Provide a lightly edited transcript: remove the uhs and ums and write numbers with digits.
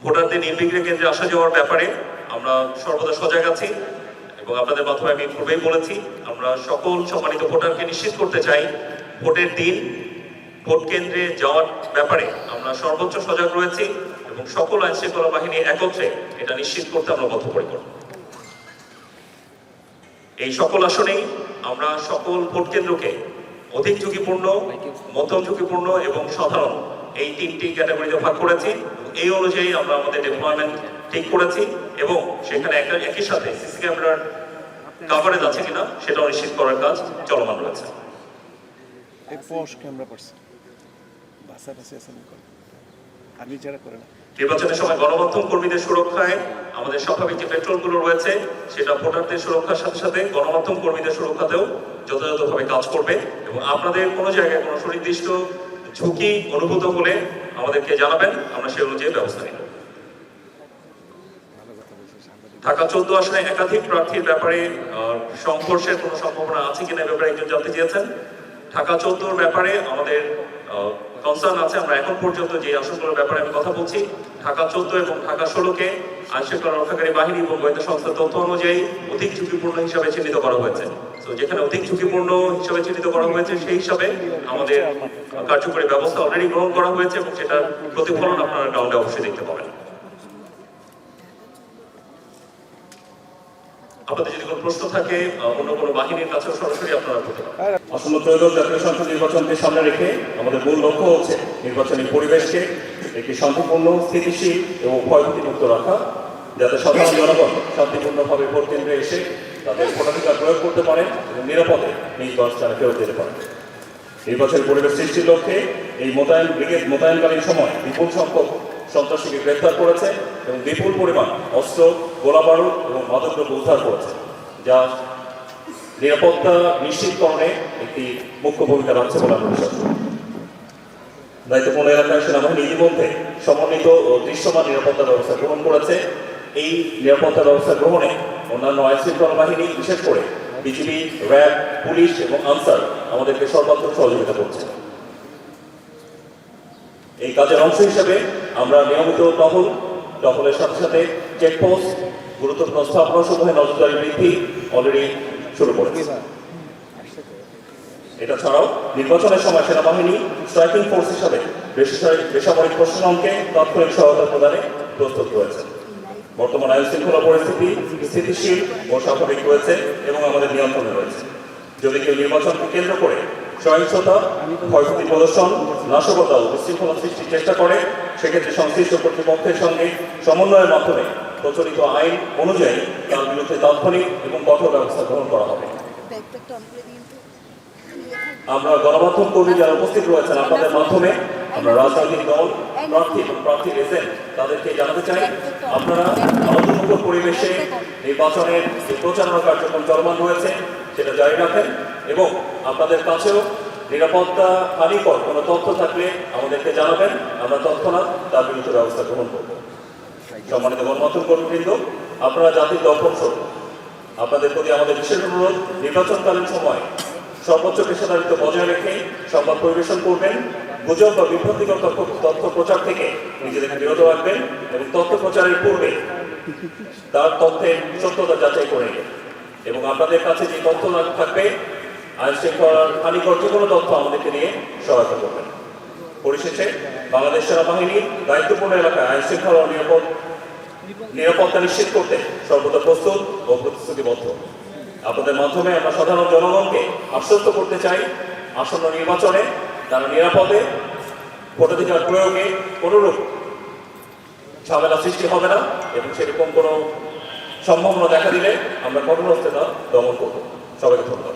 ভোটারদের নির্বিঘ্নে কেন্দ্রে আসা যাওয়ার ব্যাপারে আমরা সর্বদা সজাগ আছি এবং আপনাদের মাধ্যমে আমি পূর্বেই বলেছি আমরা সকল সম্মানিত ভোটারকে নিশ্চিত করতে চাই ভোটের দিন ভোট কেন্দ্রে যাওয়ার ব্যাপারে আমরা সর্বোচ্চ সজাগ রয়েছি এবং সকল আইন শৃঙ্খলা বাহিনী একত্রে এটা নিশ্চিত করতে আমরা বদ্ধপরিকর। এই সকল আসনেই আমরা সকল ভোট কেন্দ্রকে অধিক ঝুঁকিপূর্ণ, মধ্যম ঝুঁকিপূর্ণ এবং সাধারণ এই তিনটি ক্যাটাগরিতে ভাগ করেছি। এই অনুযায়ী আমরা আমাদের ডিপ্লয়মেন্ট ঠিক করেছি এবং সেখানে একই সাথে সিসি ক্যামেরার কাভারেজ আছে কিনা সেটাও নিশ্চিত করার কাজ চলমান রয়েছে। নির্বাচনের সময় গণমাধ্যম কর্মীদের সুরক্ষায় আমাদের স্বাভাবিক যে পেট্রোলগুলো রয়েছে সেটা ভোটারদের সুরক্ষার সাথে সাথে গণমাধ্যম কর্মীদের সুরক্ষাতেও যথাযথভাবে কাজ করবে এবং আপনাদের কোনো জায়গায় কোনো সুনির্দিষ্ট ঝুঁকি অনুভূত হলে আমাদেরকে জানাবেন, আমরা সেই অনুযায়ী ব্যবস্থা নিব। ঢাকা 14 আসনে একাধিক প্রার্থীর ব্যাপারে সংঘর্ষের কোনো সম্ভাবনা আছে কিনা ব্যাপারে একজন জানতে চেয়েছেন। ঢাকা 14 ব্যাপারে আমাদের কনসার্ন আছে। আমরা এখন পর্যন্ত যে আসনগুলোর ব্যাপারে আমি কথা বলছি ঢাকা 14 এবং ঢাকা 16কে আইন শৃঙ্খলা রক্ষাকারী বাহিনী এবং গোয়েন্দা সংস্থার তথ্য অনুযায়ী অধিক ঝুঁকিপূর্ণ হিসাবে চিহ্নিত করা হয়েছে। তো যেখানে অধিক ঝুঁকিপূর্ণ হিসাবে চিহ্নিত করা হয়েছে সেই হিসাবে আমাদের কার্যকরী ব্যবস্থা অলরেডি গ্রহণ করা হয়েছে এবং সেটার প্রতিফলন আপনারা গ্রাউন্ডে অবশ্যই দেখতে পাবেন। আপনাদের যদি কোনো প্রশ্ন থাকে অন্য কোনো বাহিনীর কাছেও সরাসরি আপনারা করতে পারেন। আসন্ন ত্রয়োদশ জাতীয় সংসদ নির্বাচনকে সামনে রেখে আমাদের মূল লক্ষ্য হচ্ছে নির্বাচনী পরিবেশকে একটি শান্তিপূর্ণ, স্থিতিশীল এবং ভয়ভীতিমুক্ত রাখা, যাতে সাধারণ জনগণ শান্তিপূর্ণভাবে ভোট কেন্দ্রে এসে তাদের ভোটাধিকার প্রয়োগ করতে পারেন এবং নিরাপদে নিজ বাসস্থানে ফেরত যেতে পারেন। নির্বাচনী পরিবেশ সৃষ্টির লক্ষ্যে এই ব্রিগেড মোতায়েনকালীন সময় বিপুল সংখ্যক সন্ত্রাসীকে গ্রেফতার করেছে এবং বিপুল পরিমাণ অস্ত্র, গোলাবারুদ এবং মাদকদ্রব্য উদ্ধার করেছে, যা নিরাপত্তা নিশ্চিতকরণে একটি মুখ্য ভূমিকা রাখছে বলে আমরা বিশ্বাস করি। দায়িত্বপূর্ণ এলাকায় সেনাবাহিনী ইতিমধ্যে সমন্বিত ও দৃশ্যমান নিরাপত্তা ব্যবস্থা গ্রহণ করেছে। এই নিরাপত্তা ব্যবস্থা গ্রহণে অন্যান্য আইন শৃঙ্খলা বাহিনী, বিশেষ করে বিজিবি, র্যাব, পুলিশ এবং আনসার আমাদেরকে সর্বাত্মক সহযোগিতা করছে। এই কাজের অংশ হিসেবে আমরা নিয়মিত টহলের সাথে সাথে চেকপোস্ট, গুরুত্বপূর্ণ স্থাপনা সমূহে নজরদারি বৃদ্ধি অলরেডি শুরু করেছে। এটা ছাড়াও নির্বাচনের সময় সেনাবাহিনী স্ট্রাইকিং ফোর্স হিসাবে বেসামরিক প্রশাসনকে তাৎক্ষণিক সহায়তা প্রদানে প্রস্তুত রয়েছে। বর্তমান আইন শৃঙ্খলা পরিস্থিতি স্থিতিশীল ও স্বাভাবিক রয়েছে এবং আমাদের নিয়ন্ত্রণে রয়েছে। যদি কেউ নির্বাচনকে কেন্দ্র করে সহিংসতা, ক্ষয়ক্ষতি প্রদর্শন, নাশকতা ও বিশৃঙ্খলা সৃষ্টির চেষ্টা করে, সেক্ষেত্রে সংশ্লিষ্ট কর্তৃপক্ষের সঙ্গে সমন্বয়ের মাধ্যমে প্রচলিত আইন অনুযায়ী তার বিরুদ্ধে তাৎক্ষণিক এবং কঠোর ব্যবস্থা গ্রহণ করা হবে। আমরা গণমাধ্যম কর্মী যারা উপস্থিত রয়েছেন, আপনাদের মাধ্যমে আমরা রাজনৈতিক দল, প্রার্থী এবং প্রার্থীর এজেন্ট তাদেরকে জানাতে চাই, আপনারা আনন্দমুখর পরিবেশে নির্বাচনের যে প্রচারণা কার্যক্রম চলমান রয়েছে সেটা জারি রাখেন এবং আপনাদের কাছেও নিরাপত্তা হানিকর কোনো তথ্য থাকলে আমাদেরকে জানাবেন, আমরা তৎক্ষণাৎ তার বিরুদ্ধে ব্যবস্থা গ্রহণ করব। সম্মানিত গণমাধ্যম কর্মীবৃন্দ, আপনারা জাতির দর্পণ স্বরূপ, আপনাদের প্রতি আমাদের বিশেষ অনুরোধ, নির্বাচনকালীন সময় সর্বোচ্চ পেশাদারিত্ব বজায় রেখে সংবাদ পরিবেশন করবেন, গুজব বা বিভ্রান্তিকর তথ্য প্রচার থেকে নিজেদেরকে বিরত রাখবেন এবং তথ্য প্রচারের পূর্বে তার তথ্যের সত্যতা যাচাই করে নেবেন এবং আপনাদের কাছে যে তথ্য থাকবে আইন শৃঙ্খলার হানিকর যে কোনো তথ্য আমাদেরকে নিয়ে সহায়তা করবেন। পরিশেষে বাংলাদেশ সেনাবাহিনীর দায়িত্বপূর্ণ এলাকায় আইন শৃঙ্খলা ও নিরাপত্তা নিশ্চিত করতে সর্বদা প্রস্তুত ও প্রতিশ্রুতিবদ্ধ। আপনাদের মাধ্যমে আমরা সাধারণ জনগণকে আশ্বস্ত করতে চাই, আসন্ন নির্বাচনে তারা নিরাপদে ভোটাধিকার প্রয়োগে কোনোরূপ ঝামেলা সৃষ্টি হবে না এবং সেরকম কোনো সম্ভাবনা দেখা দিলে আমরা কঠোর হস্তে তা দমন করব। সবাইকে ধন্যবাদ।